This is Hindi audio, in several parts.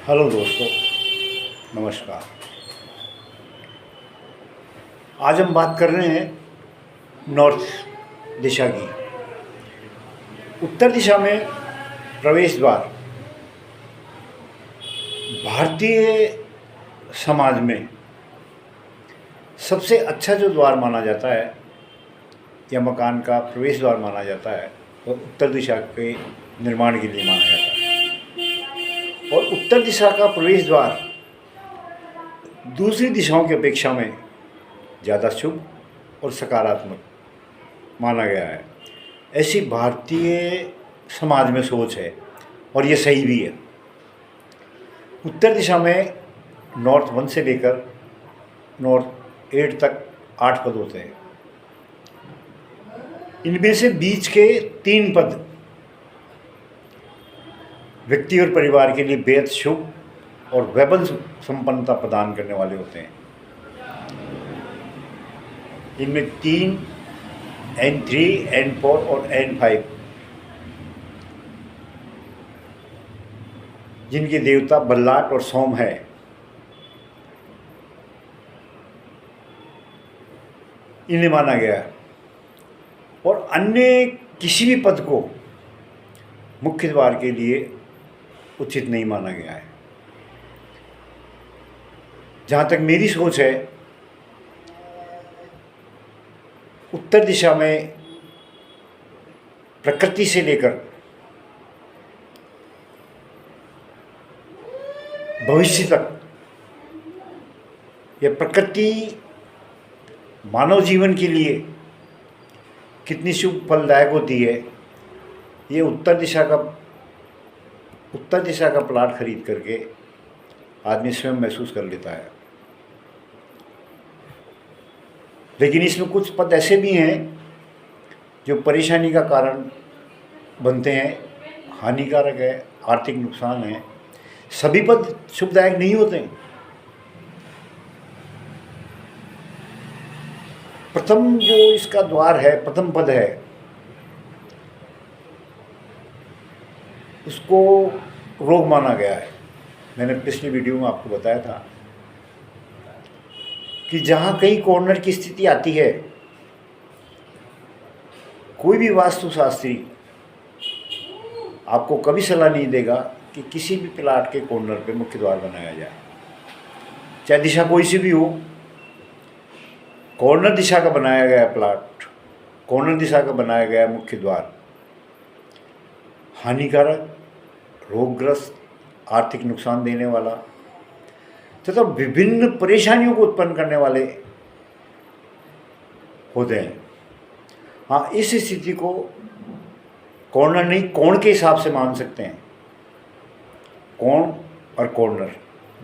हेलो दोस्तों, नमस्कार। आज हम बात कर रहे हैं नॉर्थ दिशा की। उत्तर दिशा में प्रवेश द्वार भारतीय समाज में सबसे अच्छा जो द्वार माना जाता है या मकान का प्रवेश द्वार माना जाता है वो उत्तर दिशा के निर्माण के लिए माना जाता है। और उत्तर दिशा का प्रवेश द्वार दूसरी दिशाओं की अपेक्षा में ज़्यादा शुभ और सकारात्मक माना गया है। ऐसी भारतीय समाज में सोच है और ये सही भी है। उत्तर दिशा में नॉर्थ 1 से लेकर नॉर्थ 8 तक 8 पद होते हैं। इनमें से बीच के 3 पद व्यक्ति और परिवार के लिए बेहद शुभ और वैभव संपन्नता प्रदान करने वाले होते हैं। इनमें 3, N3, N4 और N5 जिनके देवता बल्लाट और सोम है, इन्हें माना गया है। और अन्य किसी भी पद को मुख्य द्वार के लिए उचित नहीं माना गया है। जहाँ तक मेरी सोच है, उत्तर दिशा में प्रकृति से लेकर भविष्य तक यह प्रकृति मानव जीवन के लिए कितनी शुभ फलदायक होती है, ये उत्तर दिशा का प्लाट खरीद करके आदमी स्वयं महसूस कर लेता है। लेकिन इसमें कुछ पद ऐसे भी हैं जो परेशानी का कारण बनते हैं, हानिकारक है, आर्थिक नुकसान है। सभी पद शुभदायक नहीं होते हैं। प्रथम जो इसका द्वार है, प्रथम पद है, उसको रोग माना गया है। मैंने पिछली वीडियो में आपको बताया था कि जहाँ कहीं कॉर्नर की स्थिति आती है, कोई भी वास्तुशास्त्री आपको कभी सलाह नहीं देगा कि किसी भी प्लाट के कॉर्नर पे मुख्य द्वार बनाया जाए, चाहे दिशा कोई सी भी हो। कॉर्नर दिशा का बनाया गया प्लाट, कॉर्नर दिशा का बनाया गया मुख्य द्वार हानिकारक, रोगग्रस्त, आर्थिक नुकसान देने वाला तथा विभिन्न परेशानियों को उत्पन्न करने वाले होते हैं। हाँ, इस स्थिति को कॉर्नर नहीं, कोण के हिसाब से मान सकते हैं। कोण और कॉर्नर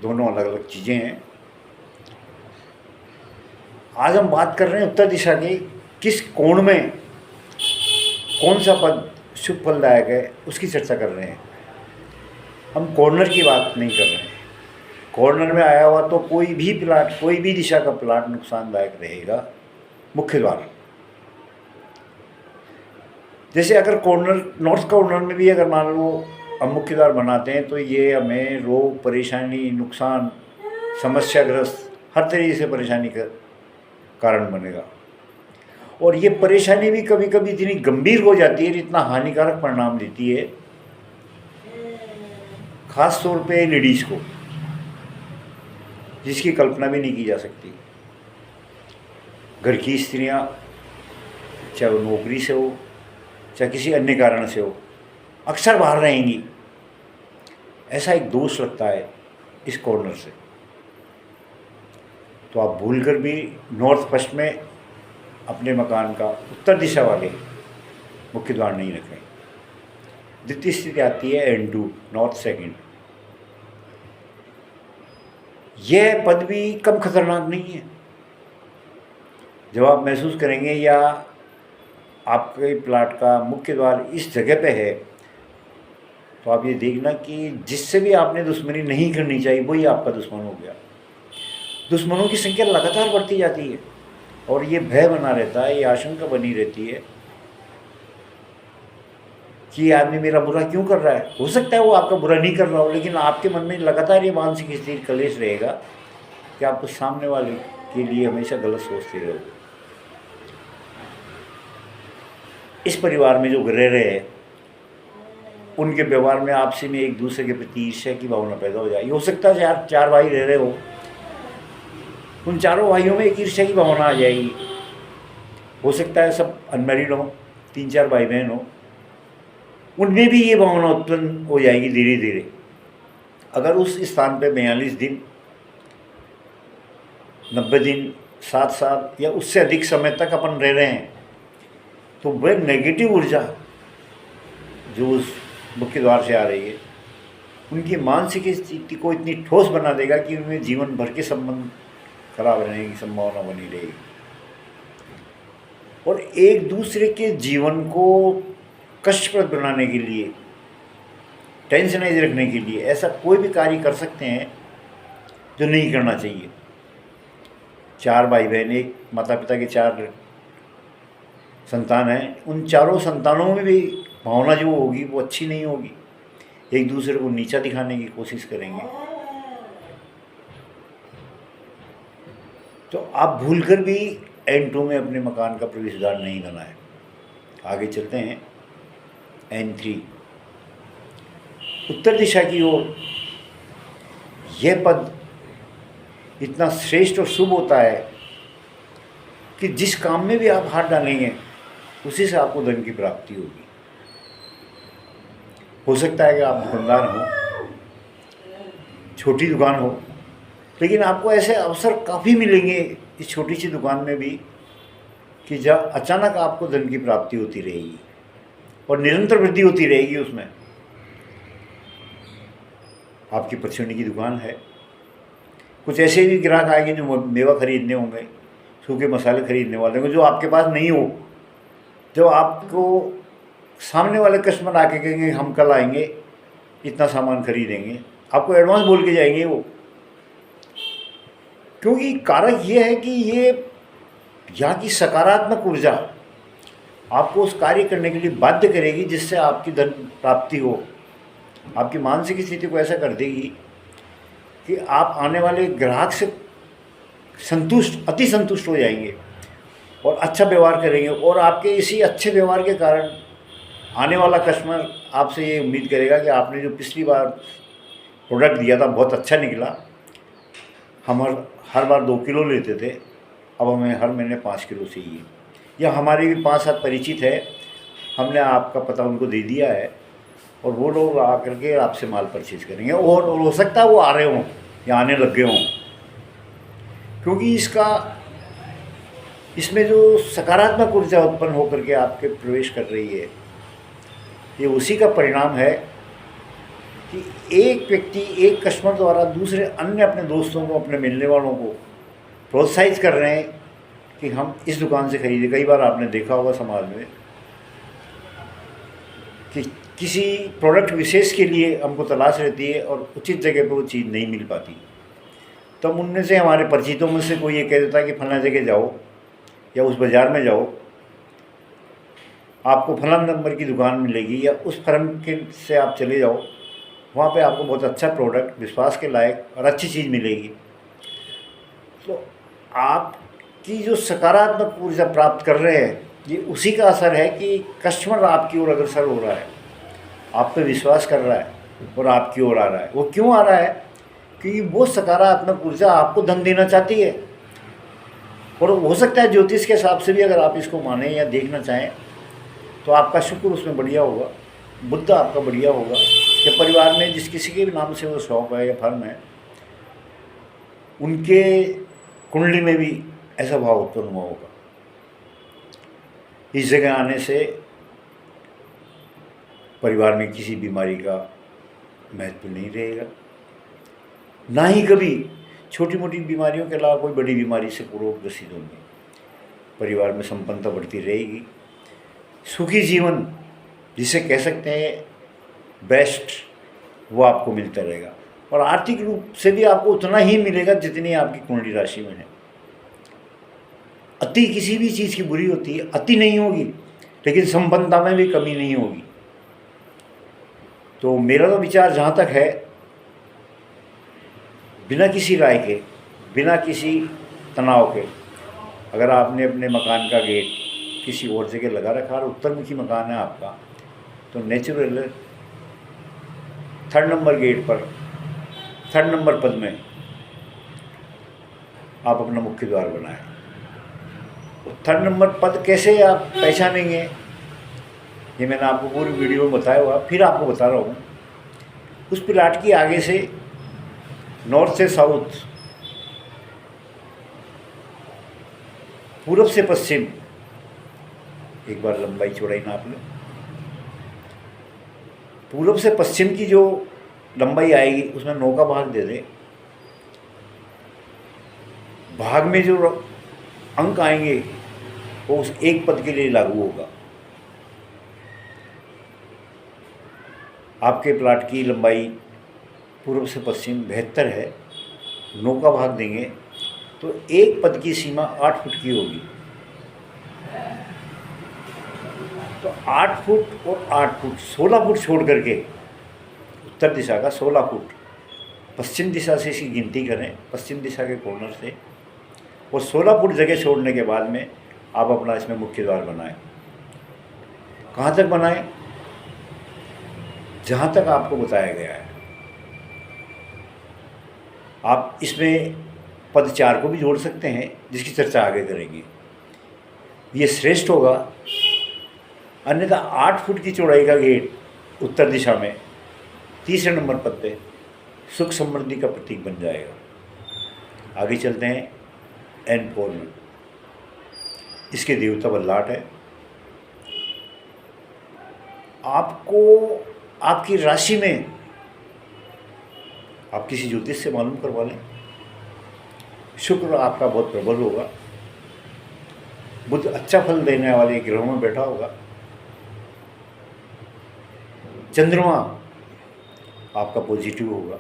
दोनों अलग अलग चीज़ें हैं। आज हम बात कर रहे हैं उत्तर दिशा की, किस कोण में कौन सा पद शुभ फलदायक है उसकी चर्चा कर रहे हैं। हम कॉर्नर की बात नहीं कर रहे हैं। कॉर्नर में आया हुआ तो कोई भी प्लाट, कोई भी दिशा का प्लाट नुकसानदायक रहेगा। मुख्य द्वार जैसे अगर कॉर्नर, नॉर्थ कॉर्नर में भी अगर मान लो हम मुख्य द्वार बनाते हैं तो ये हमें रोग, परेशानी, नुकसान, समस्याग्रस्त, हर तरीके से परेशानी का कारण बनेगा। और ये परेशानी भी कभी कभी इतनी गंभीर हो जाती है, इतना हानिकारक परिणाम देती है, खास तौर पे लेडीज़ को, जिसकी कल्पना भी नहीं की जा सकती। घर की स्त्रियां, चाहे वो नौकरी से हो, चाहे किसी अन्य कारण से हो, अक्सर बाहर रहेंगी। ऐसा एक दोष लगता है इस कॉर्नर से। तो आप भूलकर भी नॉर्थ पश्चिम में अपने मकान का उत्तर दिशा वाले मुख्य द्वार नहीं रखें। द्वितीय स्थिति आती है N2, नॉर्थ सेकंड। यह पद भी कम खतरनाक नहीं है। जब आप महसूस करेंगे या आपके प्लाट का मुख्य द्वार इस जगह पे है, तो आप ये देखना कि जिससे भी आपने दुश्मनी नहीं करनी चाहिए वही आपका दुश्मन हो गया। दुश्मनों की संख्या लगातार बढ़ती जाती है और ये भय बना रहता है, ये आशंका बनी रहती है कि ये आदमी मेरा बुरा क्यों कर रहा है। हो सकता है वो आपका बुरा नहीं कर रहा हो, लेकिन आपके मन में लगातार ये मानसिक स्थिति कलेश रहेगा कि आप उस सामने वाले के लिए हमेशा गलत सोचते रहो। इस परिवार में जो रह रहे हैं उनके व्यवहार में आपसी में एक दूसरे के प्रति ईर्ष्या की भावना पैदा हो जाएगी। हो सकता है चार भाई रह रहे हो, उन चारों भाइयों में एक ईर्ष्या की भावना आ जाएगी। हो सकता है सब अनमैरिड हो, 3-4 भाई बहन हो, उनमें भी ये भावना उत्पन्न हो जाएगी धीरे धीरे। अगर उस स्थान पे 42 दिन, 90 दिन, 7 साल या उससे अधिक समय तक अपन रह रहे हैं, तो वह नेगेटिव ऊर्जा जो उस मुख्य द्वार से आ रही है उनकी मानसिक स्थिति को इतनी ठोस बना देगा कि उनमें जीवन भर के संबंध खराब रहने की संभावना बनी रहेगी। और एक दूसरे के जीवन को कष्टप्रद बनाने के लिए, टेंशनाइज रखने के लिए ऐसा कोई भी कार्य कर सकते हैं जो नहीं करना चाहिए। 4 भाई बहन, एक माता पिता के 4 संतान हैं, उन चारों संतानों में भी भावना जो होगी वो अच्छी नहीं होगी, एक दूसरे को नीचा दिखाने की कोशिश करेंगे। तो आप भूलकर भी N2 में अपने मकान का प्रवेश द्वार नहीं बनाए। आगे चलते हैं N3, उत्तर दिशा की ओर। यह पद इतना श्रेष्ठ और शुभ होता है कि जिस काम में भी आप हाथ डालेंगे उसी से आपको धन की प्राप्ति होगी। हो सकता है कि आप दुकानदार हो, छोटी दुकान हो, लेकिन आपको ऐसे अवसर काफ़ी मिलेंगे इस छोटी सी दुकान में भी कि जब अचानक आपको धन की प्राप्ति होती रहेगी और निरंतर वृद्धि होती रहेगी उसमें। आपकी परचूनी की दुकान है, कुछ ऐसे भी ग्राहक आएंगे जो मेवा खरीदने होंगे, सूखे मसाले खरीदने वाले होंगे, जो आपके पास नहीं हो। जब आपको सामने वाले कस्टमर आके कहेंगे हम कल आएंगे, इतना सामान खरीदेंगे, आपको एडवांस बोल के जाएंगे वो, क्योंकि कारक ये है कि ये यहाँ की सकारात्मक ऊर्जा आपको उस कार्य करने के लिए बाध्य करेगी जिससे आपकी धन प्राप्ति हो। आपकी मानसिक स्थिति को ऐसा कर देगी कि आप आने वाले ग्राहक से अति संतुष्ट हो जाएंगे और अच्छा व्यवहार करेंगे। और आपके इसी अच्छे व्यवहार के कारण आने वाला कस्टमर आपसे ये उम्मीद करेगा कि आपने जो पिछली बार प्रोडक्ट दिया था बहुत अच्छा निकला, हम हर बार 2 किलो लेते थे, अब हमें हर महीने 5 किलो चाहिए। या हमारे भी 5-7 परिचित है, हमने आपका पता उनको दे दिया है और वो लोग आकर के आपसे माल परचेज करेंगे। और हो सकता है वो आ रहे हों या आने लग गए हों, क्योंकि इसमें जो सकारात्मक ऊर्जा उत्पन्न होकर के आपके प्रवेश कर रही है, ये उसी का परिणाम है कि एक व्यक्ति, एक कस्टमर द्वारा दूसरे अन्य अपने दोस्तों को, अपने मिलने वालों को प्रोत्साहित कर रहे हैं कि हम इस दुकान से खरीदें। कई बार आपने देखा होगा समाज में कि किसी प्रोडक्ट विशेष के लिए हमको तलाश रहती है और उचित जगह पर वो चीज़ नहीं मिल पाती, तो हम उनमें से, हमारे परिचितों में से कोई ये कह देता है कि फलाना जगह जाओ या उस बाज़ार में जाओ, आपको फलाना नंबर की दुकान मिलेगी, या उस फर्म के से आप चले जाओ, वहाँ पे आपको बहुत अच्छा प्रोडक्ट, विश्वास के लायक और अच्छी चीज़ मिलेगी। तो आपकी जो सकारात्मक ऊर्जा प्राप्त कर रहे हैं, ये उसी का असर है कि कस्टमर आपकी ओर अग्रसर हो रहा है, आप पे विश्वास कर रहा है और आपकी ओर आ रहा है। वो क्यों आ रहा है? क्योंकि वो सकारात्मक ऊर्जा आपको धन देना चाहती है। और हो सकता है ज्योतिष के हिसाब से भी अगर आप इसको माने या देखना चाहें तो आपका शुक्र उसमें बढ़िया होगा, बुद्ध आपका बढ़िया होगा, या परिवार में जिस किसी के भी नाम से वो शॉप है या फर्म है, उनके कुंडली में भी ऐसा भाव उत्पन्न हुआ होगा। इस जगह आने से परिवार में किसी बीमारी का महत्व नहीं रहेगा, ना ही कभी छोटी मोटी बीमारियों के अलावा कोई बड़ी बीमारी से रोग ग्रसित होंगे। परिवार में संपन्नता बढ़ती रहेगी, सुखी जीवन जिसे कह सकते हैं बेस्ट, वो आपको मिलता रहेगा। और आर्थिक रूप से भी आपको उतना ही मिलेगा जितनी आपकी कुंडली राशि में है। अति किसी भी चीज़ की बुरी होती है, अति नहीं होगी, लेकिन संपन्नता में भी कमी नहीं होगी। तो मेरा तो विचार जहाँ तक है, बिना किसी राय के, बिना किसी तनाव के, अगर आपने अपने मकान का गेट किसी और जगह लगा रखा और उत्तरमुखी मकान है आपका, तो नेचुरल 3rd नंबर गेट पर 3rd नंबर पद में आप अपना मुख्य द्वार बनाएं। 3rd नंबर पद कैसे आप पहचानेंगे, ये मैंने आपको पूरी वीडियो में बताया हुआ, फिर आपको बता रहा हूँ। उस प्लाट की आगे से नॉर्थ से साउथ, पूरब से पश्चिम एक बार लंबाई चौड़ाई नाप लो। पूरब से पश्चिम की जो लंबाई आएगी उसमें 9 का भाग दे दे। भाग में जो अंक आएंगे वो उस एक पद के लिए लागू होगा। आपके प्लाट की लंबाई पूर्व से पश्चिम 72 है, 9 का भाग देंगे तो एक पद की सीमा 8 फुट की होगी। तो 8 फुट और 8 फुट 16 फुट छोड़ करके उत्तर दिशा का 16 फुट पश्चिम दिशा से इसकी गिनती करें, पश्चिम दिशा के कॉर्नर से, और 16 फुट जगह छोड़ने के बाद में आप अपना इसमें मुख्य द्वार बनाएं। कहाँ तक बनाएं? जहाँ तक आपको बताया गया है। आप इसमें पद 4 को भी जोड़ सकते हैं, जिसकी चर्चा आगे करेंगे, ये श्रेष्ठ होगा। अन्यथा 8 फुट की चौड़ाई का गेट उत्तर दिशा में 3रे नंबर पद पे सुख समृद्धि का प्रतीक बन जाएगा। आगे चलते हैं N4 में। इसके देवता बल्लाट है। आपको आपकी राशि में, आप किसी ज्योतिष से मालूम करवा लें, शुक्र आपका बहुत प्रबल होगा, बुध अच्छा फल देने वाले ग्रहों में बैठा होगा, चंद्रमा आपका पॉजिटिव होगा।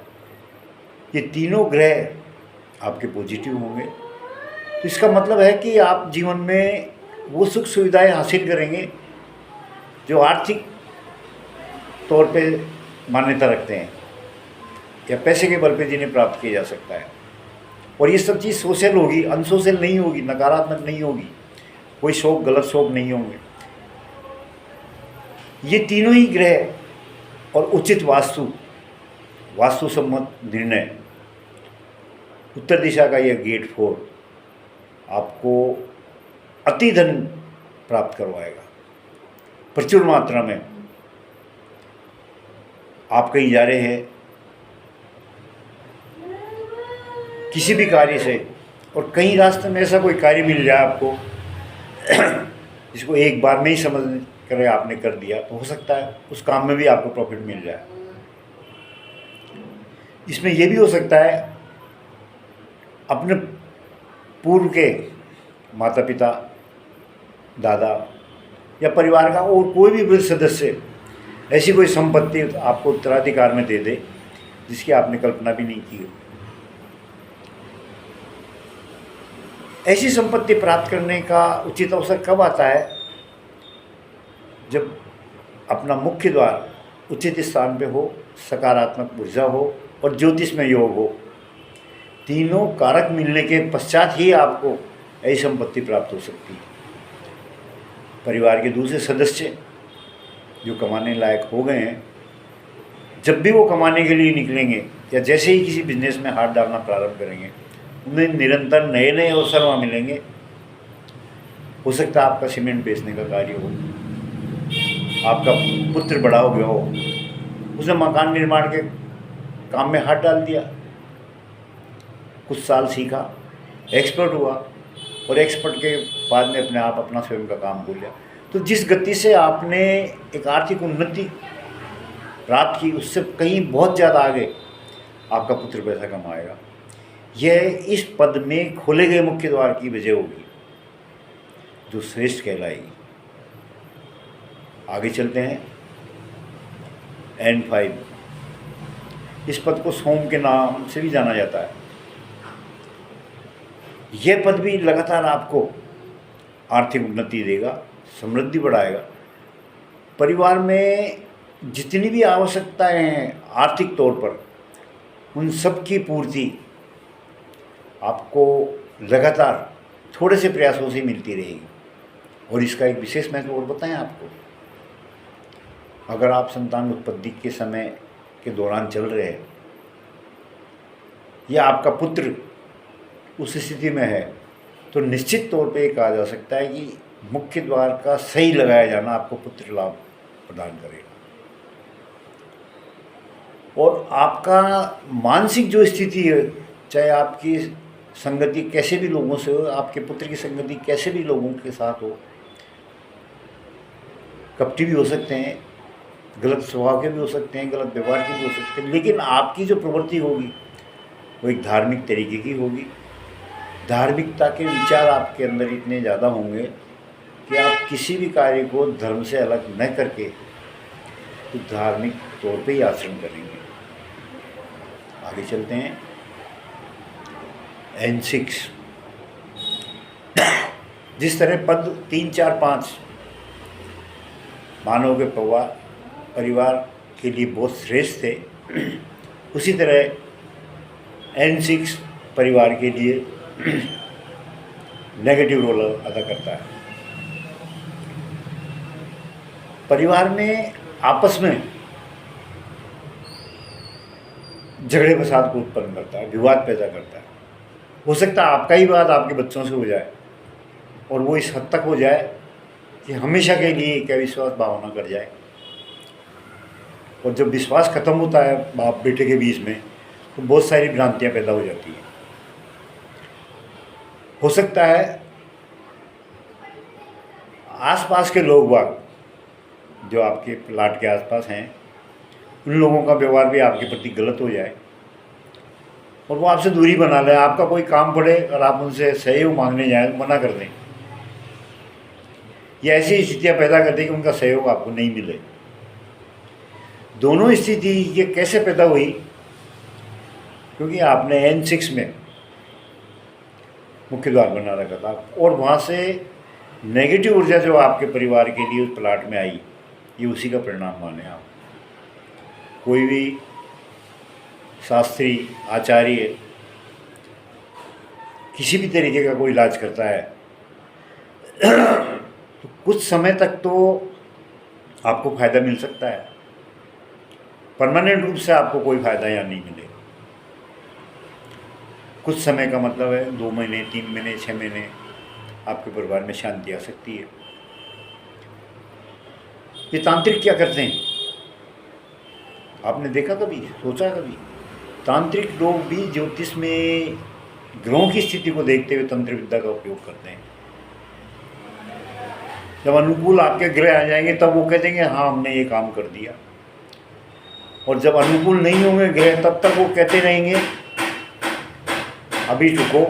ये तीनों ग्रह आपके पॉजिटिव होंगे। तो इसका मतलब है कि आप जीवन में वो सुख सुविधाएं हासिल करेंगे जो आर्थिक तौर पे मान्यता रखते हैं या पैसे के बल पे जिन्हें प्राप्त किया जा सकता है। और ये सब चीज़ सोशल होगी, अनसोशल नहीं होगी, नकारात्मक नहीं होगी, कोई शौक, गलत शौक नहीं होंगे। ये तीनों ही ग्रह और उचित वास्तु सम्मत निर्णय, उत्तर दिशा का यह गेट 4 आपको अति धन प्राप्त करवाएगा प्रचुर मात्रा में। आप कहीं जा रहे हैं किसी भी कार्य से, और कहीं रास्ते में ऐसा कोई कार्य मिल जाए आपको जिसको एक बार में ही समझ कर आपने कर दिया, तो हो सकता है उस काम में भी आपको प्रॉफिट मिल जाए। इसमें यह भी हो सकता है अपने पूर्व के माता पिता, दादा या परिवार का और कोई भी वृद्ध सदस्य ऐसी कोई संपत्ति आपको उत्तराधिकार में दे दे जिसकी आपने कल्पना भी नहीं की। ऐसी संपत्ति प्राप्त करने का उचित अवसर कब आता है? जब अपना मुख्य द्वार उचित स्थान पे हो, सकारात्मक ऊर्जा हो और ज्योतिष में योग हो। तीनों कारक मिलने के पश्चात ही आपको ऐसी संपत्ति प्राप्त हो सकती है। परिवार के दूसरे सदस्य जो कमाने लायक हो गए हैं, जब भी वो कमाने के लिए निकलेंगे या जैसे ही किसी बिजनेस में हाथ डालना प्रारंभ करेंगे, उन्हें निरंतर नए नए अवसर वहाँ मिलेंगे। हो सकता है आपका सीमेंट बेचने का कार्य हो, आपका पुत्र बड़ा हो गया हो, उसने मकान निर्माण के काम में हाथ डाल दिया, कुछ साल सीखा, एक्सपर्ट हुआ और एक्सपर्ट के बाद में अपने आप अपना स्वयं का काम खोल लिया। तो जिस गति से आपने एक आर्थिक उन्नति प्राप्त की, उससे कहीं बहुत ज़्यादा आगे आपका पुत्र पैसा कमाएगा। यह इस पद में खोले गए मुख्य द्वार की वजह होगी जो श्रेष्ठ कहलाएगी। आगे चलते हैं N5। इस पद को सोम के नाम से भी जाना जाता है। यह पद भी लगातार आपको आर्थिक उन्नति देगा, समृद्धि बढ़ाएगा। परिवार में जितनी भी आवश्यकताएं हैं आर्थिक तौर पर, उन सब की पूर्ति आपको लगातार थोड़े से प्रयासों से मिलती रहेगी। और इसका एक विशेष महत्व और बताएं आपको, अगर आप संतान उत्पत्ति के समय के दौरान चल रहे हैं या आपका पुत्र उस स्थिति में है, तो निश्चित तौर पे कहा जा सकता है कि मुख्य द्वार का सही लगाया जाना आपको पुत्र लाभ प्रदान करेगा। और आपका मानसिक जो स्थिति है, चाहे आपकी संगति कैसे भी लोगों से हो, आपके पुत्र की संगति कैसे भी लोगों के साथ हो, कपटी भी हो सकते हैं, गलत स्वभाव के भी हो सकते हैं, गलत व्यवहार के भी हो सकते हैं, लेकिन आपकी जो प्रवृत्ति होगी वो एक धार्मिक तरीके की होगी। धार्मिकता के विचार आपके अंदर इतने ज़्यादा होंगे कि आप किसी भी कार्य को धर्म से अलग न करके तो धार्मिक तौर पे ही आचरण करेंगे। आगे चलते हैं। N6, जिस तरह पद 3, 4, 5 मानव के परिवार के लिए बहुत श्रेष्ठ थे, उसी तरह N6 परिवार के लिए नेगेटिव रोल अदा करता है। परिवार में आपस में झगड़े फसाद को उत्पन्न करता है, विवाद पैदा करता है। हो सकता है आपका ही विवाद आपके बच्चों से हो जाए, और वो इस हद तक हो जाए कि हमेशा के लिए एक अविश्वास भावना कर जाए। और जब विश्वास खत्म होता है बाप बेटे के बीच में, तो बहुत सारी भ्रांतियां पैदा हो जाती हैं। हो सकता है आसपास के लोग बाग जो आपके प्लाट के आसपास हैं, उन लोगों का व्यवहार भी आपके प्रति गलत हो जाए और वो आपसे दूरी बना लें। आपका कोई काम पड़े और आप उनसे सहयोग मांगने जाएं, मना कर दें, या ऐसी स्थितियाँ पैदा कर दें कि उनका सहयोग आपको नहीं मिले। दोनों स्थिति ये कैसे पैदा हुई? क्योंकि आपने N6 में मुख्य द्वार बना रखा था और वहाँ से नेगेटिव ऊर्जा जो आपके परिवार के लिए उस प्लाट में आई, ये उसी का परिणाम माने आप। कोई भी शास्त्री आचार्य किसी भी तरीके का कोई इलाज करता है तो कुछ समय तक तो आपको फ़ायदा मिल सकता है, परमानेंट रूप से आपको कोई फ़ायदा या नहीं मिलेगा। कुछ समय का मतलब है 2 महीने, 3 महीने, 6 महीने आपके परिवार में शांति आ सकती है। ये तांत्रिक क्या करते हैं, आपने देखा कभी, सोचा कभी? तांत्रिक लोग भी ज्योतिष में ग्रहों की स्थिति को देखते हुए तंत्र विद्या का उपयोग करते हैं। जब अनुकूल आपके ग्रह आ जाएंगे तब वो कह देंगे हाँ हमने ये काम कर दिया, और जब अनुकूल नहीं होंगे ग्रह तब तक वो कहते रहेंगे अभी रुको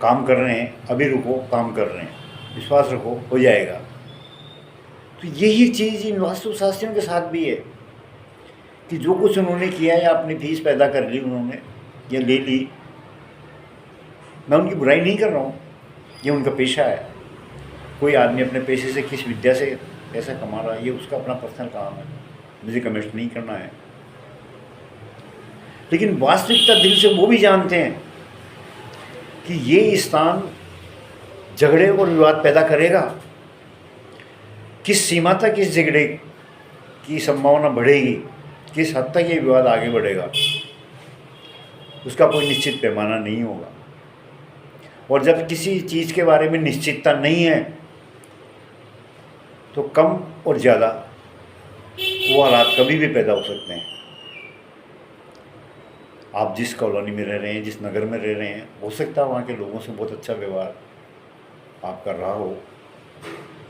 काम कर रहे हैं, अभी रुको काम कर रहे हैं, विश्वास रखो हो जाएगा। तो यही चीज़ इन वास्तुशास्त्रियों के साथ भी है कि जो कुछ उन्होंने किया या अपनी फीस पैदा कर ली उन्होंने या ले ली, मैं उनकी बुराई नहीं कर रहा हूँ, ये उनका पेशा है। कोई आदमी अपने पेशे से किस विद्या से पैसा कमा रहा है ये उसका अपना पर्सनल काम है, मुझे कमेंट नहीं करना है। लेकिन वास्तविकता दिल से वो भी जानते हैं कि ये स्थान झगड़े और विवाद पैदा करेगा। किस सीमा तक इस झगड़े की संभावना बढ़ेगी, किस हद तक ये विवाद आगे बढ़ेगा, उसका कोई निश्चित पैमाना नहीं होगा। और जब किसी चीज़ के बारे में निश्चितता नहीं है तो कम और ज़्यादा वो हालात कभी भी पैदा हो सकते हैं। आप जिस कॉलोनी में रह रहे हैं, जिस नगर में रह रहे हैं, हो सकता है वहाँ के लोगों से बहुत अच्छा व्यवहार आप कर रहा हो,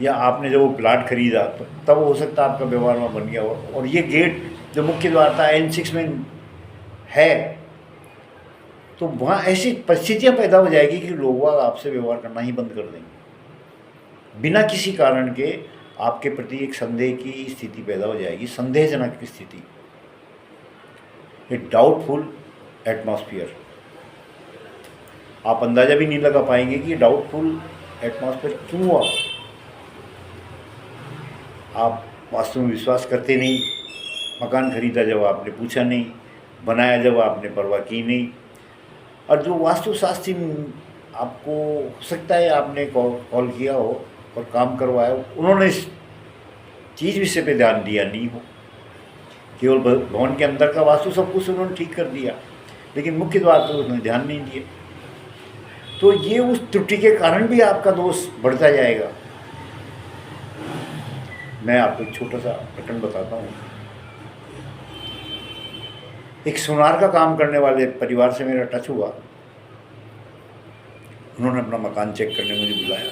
या आपने जब वो प्लाट खरीदा तो तब हो सकता है आपका व्यवहार वहाँ बन गया हो। और ये गेट जो मुख्य द्वार था N6 में है, तो वहाँ ऐसी परिस्थितियाँ पैदा हो जाएगी कि लोग आपसे व्यवहार करना ही बंद कर देंगे। बिना किसी कारण के आपके प्रति एक संदेह की स्थिति पैदा हो जाएगी, संदेहजनक स्थिति, एक डाउटफुल एटमॉस्फेयर। आप अंदाज़ा भी नहीं लगा पाएंगे कि डाउटफुल एटमॉस्फेयर क्यों हुआ। आप वास्तव में विश्वास करते नहीं, मकान खरीदा जब आपने पूछा नहीं, बनाया जब आपने परवाह की नहीं। और जो वास्तुशास्त्री आपको हो सकता है आपने कॉल किया हो और काम करवाया हो, उन्होंने इस चीज़ विषय पे ध्यान दिया नहीं हो। केवल भवन के अंदर का वास्तु सब कुछ उन्होंने ठीक कर दिया, लेकिन मुख्य द्वार पर उन्होंने ध्यान नहीं दिया। तो ये उस त्रुटि के कारण भी आपका दोष बढ़ता जाएगा। मैं आपको एक छोटा सा प्रकरण बताता हूँ। एक सोनार का काम करने वाले परिवार से मेरा टच हुआ। उन्होंने अपना मकान चेक करने मुझे बुलाया,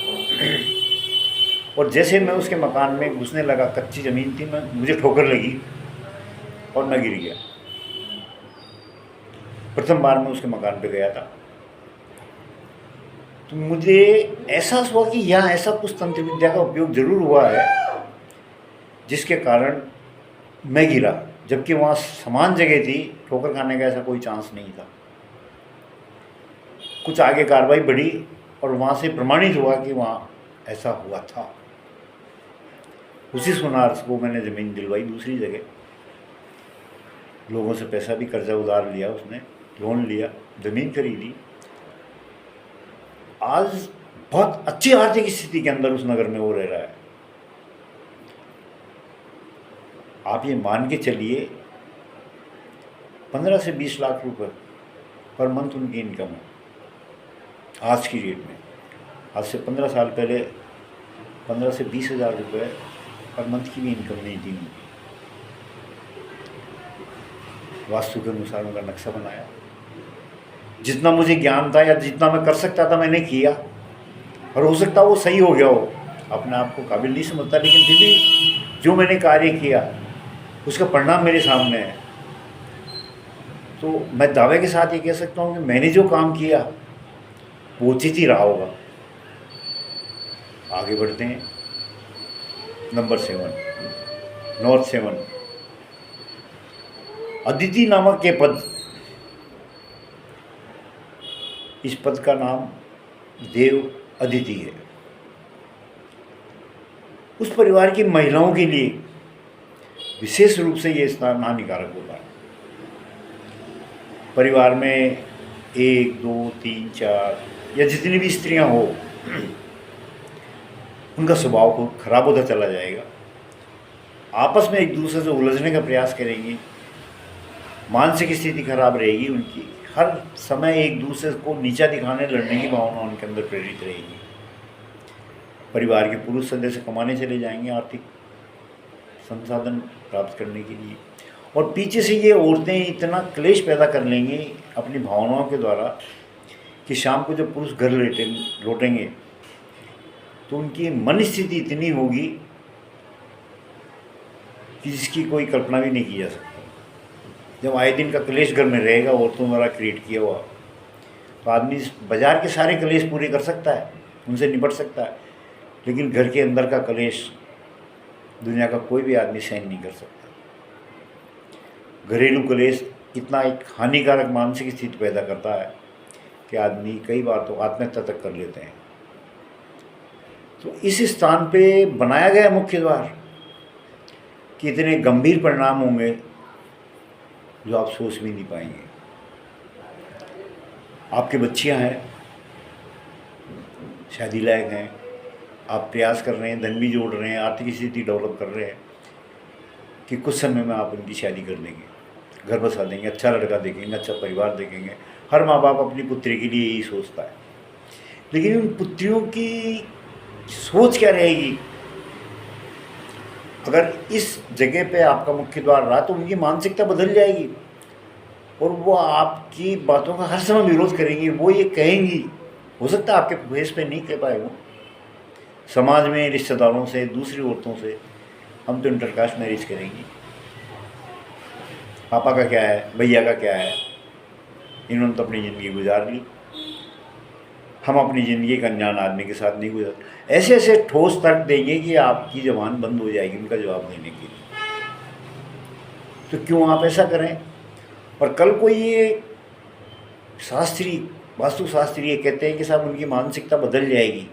और जैसे मैं उसके मकान में घुसने लगा, कच्ची ज़मीन थी, मुझे ठोकर लगी और मैं गिर गया। प्रथम बार मैं उसके मकान पे गया था, तो मुझे एहसास हुआ कि यहाँ ऐसा कुछ तंत्र विद्या का उपयोग जरूर हुआ है जिसके कारण मैं गिरा, जबकि वहाँ समान जगह थी, ठोकर खाने का ऐसा कोई चांस नहीं था। कुछ आगे कार्रवाई बढ़ी और वहाँ से प्रमाणित हुआ कि वहाँ ऐसा हुआ था। उसी सोनार को मैंने ज़मीन दिलवाई दूसरी जगह, लोगों से पैसा भी कर्जा उधार लिया, उसने लोन लिया, ज़मीन खरीदी। आज बहुत अच्छी आर्थिक स्थिति के अंदर उस नगर में वो रह रहा है। आप ये मान के चलिए 15 से 20 लाख रुपए पर मंथ उनकी इनकम है आज की डेट में। आज से 15 साल पहले 15 से 20 हज़ार रुपये पर मंथ की भी इनकम नहीं थी उनकी। वास्तु के अनुसार उनका नक्शा बनाया, जितना मुझे ज्ञान था या जितना मैं कर सकता था मैंने किया, और हो सकता वो सही हो गया हो, अपने आप को काबिल नहीं समझता, लेकिन फिर भी जो मैंने कार्य किया उसका परिणाम मेरे सामने है। तो मैं दावे के साथ ये कह सकता हूँ कि मैंने जो काम किया वो उचित ही रहा होगा। आगे बढ़ते हैं। नंबर 7, नॉर्थ 7, अदिति नामक के पद। इस पद का नाम देव अदिति है। उस परिवार की महिलाओं के लिए विशेष रूप से ये स्थान हानिकारक होता है। परिवार में 1, 2, 3, 4 या जितनी भी स्त्रियां हो, उनका स्वभाव को खराब होता चला जाएगा। आपस में एक दूसरे से उलझने का प्रयास करेंगी, मानसिक स्थिति खराब रहेगी उनकी, हर समय एक दूसरे को नीचा दिखाने लड़ने की भावना उनके अंदर प्रेरित रहेगी। परिवार के पुरुष सदस्य कमाने चले जाएंगे आर्थिक संसाधन प्राप्त करने के लिए, और पीछे से ये औरतें इतना क्लेश पैदा कर लेंगी अपनी भावनाओं के द्वारा कि शाम को जब पुरुष घर लौटेंगे तो उनकी मन स्थिति इतनी होगी कि जिसकी कोई कल्पना भी नहीं की जा सकती। जब आए दिन का क्लेश घर में रहेगा औरतों द्वारा क्रिएट किया हुआ, तो आदमी बाजार के सारे क्लेश पूरे कर सकता है, उनसे निपट सकता है, लेकिन घर के अंदर का क्लेश दुनिया का कोई भी आदमी सहन नहीं कर सकता। घरेलू क्लेश इतना एक हानिकारक मानसिक स्थिति पैदा करता है कि आदमी कई बार तो आत्महत्या तक कर लेते हैं। तो इस स्थान पे बनाया गया मुख्य द्वार कि इतने गंभीर परिणाम होंगे जो आप सोच भी नहीं पाएंगे। आपके बच्चियां हैं, शादी लायक हैं, आप प्रयास कर रहे हैं, धन भी जोड़ रहे हैं, आर्थिक स्थिति डेवलप कर रहे हैं कि कुछ समय में आप उनकी शादी कर देंगे, घर बसा देंगे, अच्छा लड़का देखेंगे, अच्छा परिवार देखेंगे। हर माँ बाप अपनी पुत्री के लिए यही सोचता है, लेकिन उन पुत्रियों की सोच क्या रहेगी? अगर इस जगह पे आपका मुख्य द्वार रहा तो उनकी मानसिकता बदल जाएगी और वो आपकी बातों का हर समय विरोध करेंगी। वो ये कहेंगी, हो सकता है आपके फेस पे नहीं कह पाए वो, समाज में, रिश्तेदारों से, दूसरी औरतों से, हम तो इंटरकास्ट मैरिज करेंगी, पापा का क्या है, भैया का क्या है, इन्होंने तो अपनी ज़िंदगी गुजार ली, हम अपनी ज़िंदगी का अनजान आदमी के साथ नहीं गुजार। ऐसे ऐसे ठोस तर्क देंगे कि आपकी ज़बान बंद हो जाएगी उनका जवाब देने के लिए। तो क्यों आप ऐसा करें? और कल को ये शास्त्री, वास्तुशास्त्री ये कहते हैं कि साहब उनकी मानसिकता बदल जाएगी।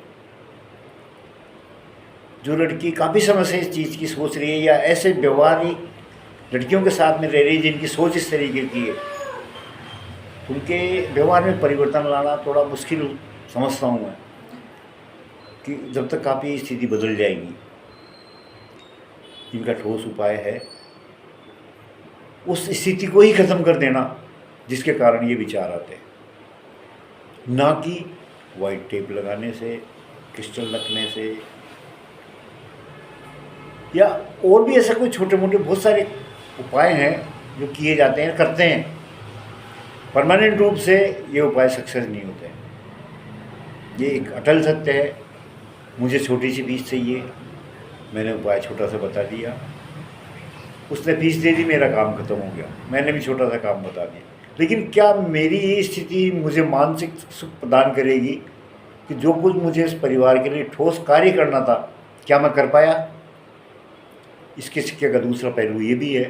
जो लड़की काफ़ी समय से इस चीज़ की सोच रही है या ऐसे व्यवहारिक लड़कियों के साथ में रह रही जिनकी सोच इस तरीके की है, उनके व्यवहार में परिवर्तन लाना थोड़ा मुश्किल समझता हूँ मैं, कि जब तक काफ़ी स्थिति बदल जाएगी। इनका ठोस उपाय है उस स्थिति को ही ख़त्म कर देना जिसके कारण ये विचार आते हैं, ना कि वाइट टेप लगाने से, क्रिस्टल रखने से, या और भी ऐसा कोई छोटे मोटे बहुत सारे उपाय हैं जो किए जाते हैं, करते हैं। परमानेंट रूप से ये उपाय सक्सेस नहीं होते हैं। ये एक अटल सत्य है। मुझे छोटी सी फीस चाहिए, मैंने उपाय छोटा सा बता दिया, उसने फीस दे दी, मेरा काम खत्म हो गया, मैंने भी छोटा सा काम बता दिया। लेकिन क्या मेरी ये स्थिति मुझे मानसिक सुख प्रदान करेगी कि जो कुछ मुझे इस परिवार के लिए ठोस कार्य करना था, क्या मैं कर पाया? इसके सिक्के का दूसरा पहलू ये भी है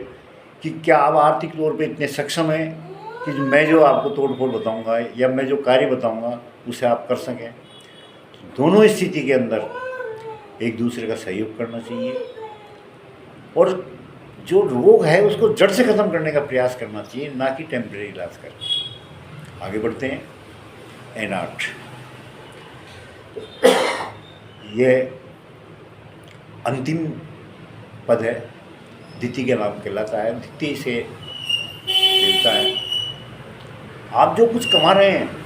कि क्या आप आर्थिक तौर पे इतने सक्षम हैं कि मैं जो आपको तोड़ फोड़ बताऊँगा या मैं जो कार्य बताऊँगा उसे आप कर सकें? दोनों स्थिति के अंदर एक दूसरे का सहयोग करना चाहिए और जो रोग है उसको जड़ से ख़त्म करने का प्रयास करना चाहिए, ना कि टेम्परेरी इलाज कर। आगे बढ़ते हैं। एनाट, यह अंतिम पद है, दिति के नाम कहलाता है, दिति से देवता है। आप जो कुछ कमा रहे हैं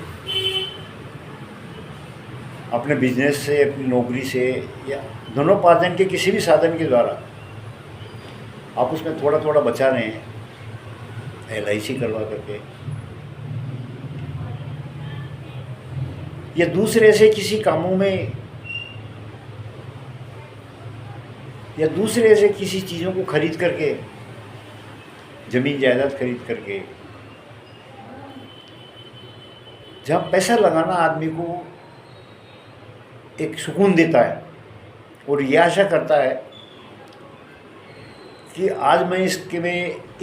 अपने बिजनेस से, अपनी नौकरी से, या धनोपार्जन के किसी भी साधन के द्वारा, आप उसमें थोड़ा थोड़ा बचा रहे हैं LIC करवा करके, या दूसरे से किसी कामों में, या दूसरे से किसी चीज़ों को खरीद करके, जमीन जायदाद खरीद करके। जहाँ पैसा लगाना आदमी को एक सुकून देता है और ये आशा करता है कि आज मैं इस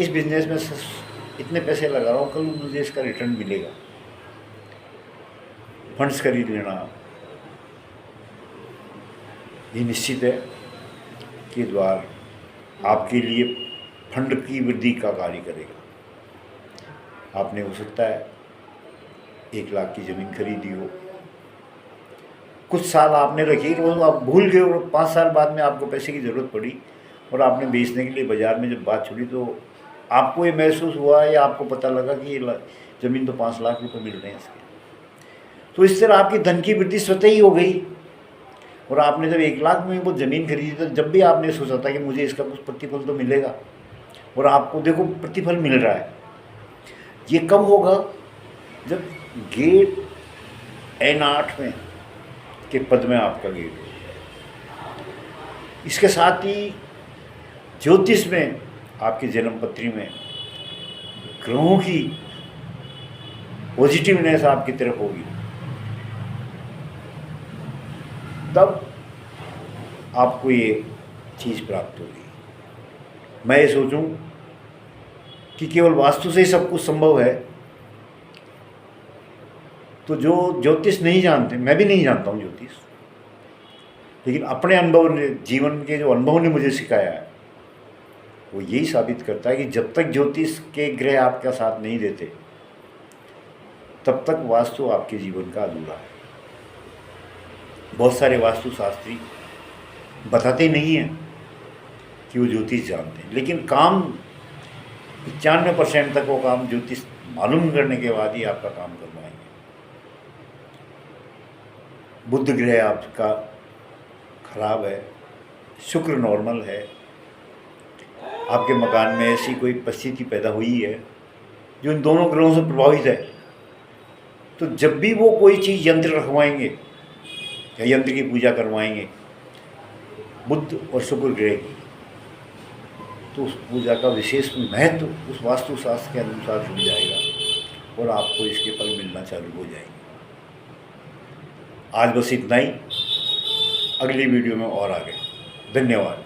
बिजनेस में इतने पैसे लगा रहा हूँ, कल मुझे इसका रिटर्न मिलेगा। फंड्स खरीद लेना ये निश्चित है कि द्वार आपके लिए फंड की वृद्धि का कार्य करेगा। आपने हो सकता है 1 लाख की ज़मीन खरीदी हो, कुछ साल आपने रखी, रोज आप भूल गए और 5 साल बाद में आपको पैसे की ज़रूरत पड़ी और आपने बेचने के लिए बाज़ार में जब बात छुड़ी तो आपको ये महसूस हुआ या आपको पता लगा कि ये ज़मीन तो 5 लाख रुपए मिल रहे हैं इसके। तो इस तरह आपकी धन की वृद्धि स्वतः ही हो गई और आपने जब 1 लाख में वो ज़मीन खरीदी तो जब भी आपने सोचा था कि मुझे इसका कुछ प्रतिफल तो मिलेगा, और आपको देखो प्रतिफल मिल रहा है। ये कब होगा? जब गेट N8 में के पद में आपका गेट हो। इसके साथ ही ज्योतिष में आपकी जन्म पत्री में ग्रहों की पॉजिटिवनेस आपकी तरफ होगी, तब आपको ये चीज़ प्राप्त होगी। मैं ये सोचूं कि केवल वास्तु से ही सब कुछ संभव है, तो जो ज्योतिष नहीं जानते, मैं भी नहीं जानता हूँ ज्योतिष, लेकिन अपने अनुभव ने, जीवन के जो अनुभव ने मुझे सिखाया है, वो यही साबित करता है कि जब तक ज्योतिष के ग्रह आपका साथ नहीं देते तब तक वास्तु आपके जीवन का अधूरा है। बहुत सारे वास्तुशास्त्री बताते नहीं हैं कि वो ज्योतिष जानते हैं, लेकिन काम 95% तक वो काम ज्योतिष मालूम करने के बाद ही आपका काम करवाएंगे। बुध ग्रह आपका खराब है, शुक्र नॉर्मल है, आपके मकान में ऐसी कोई परिस्थिति पैदा हुई है जो इन दोनों ग्रहों से प्रभावित है, तो जब भी वो कोई चीज़ यंत्र रखवाएंगे या यंत्र की पूजा करवाएंगे बुध और शुक्र ग्रह की, तो उस पूजा का विशेष महत्व उस वास्तुशास्त्र के अनुसार जुड़ जाएगा और आपको इसके फल मिलना चालू हो जाएंगे। आज बस इतना ही, अगली वीडियो में और आगे। धन्यवाद।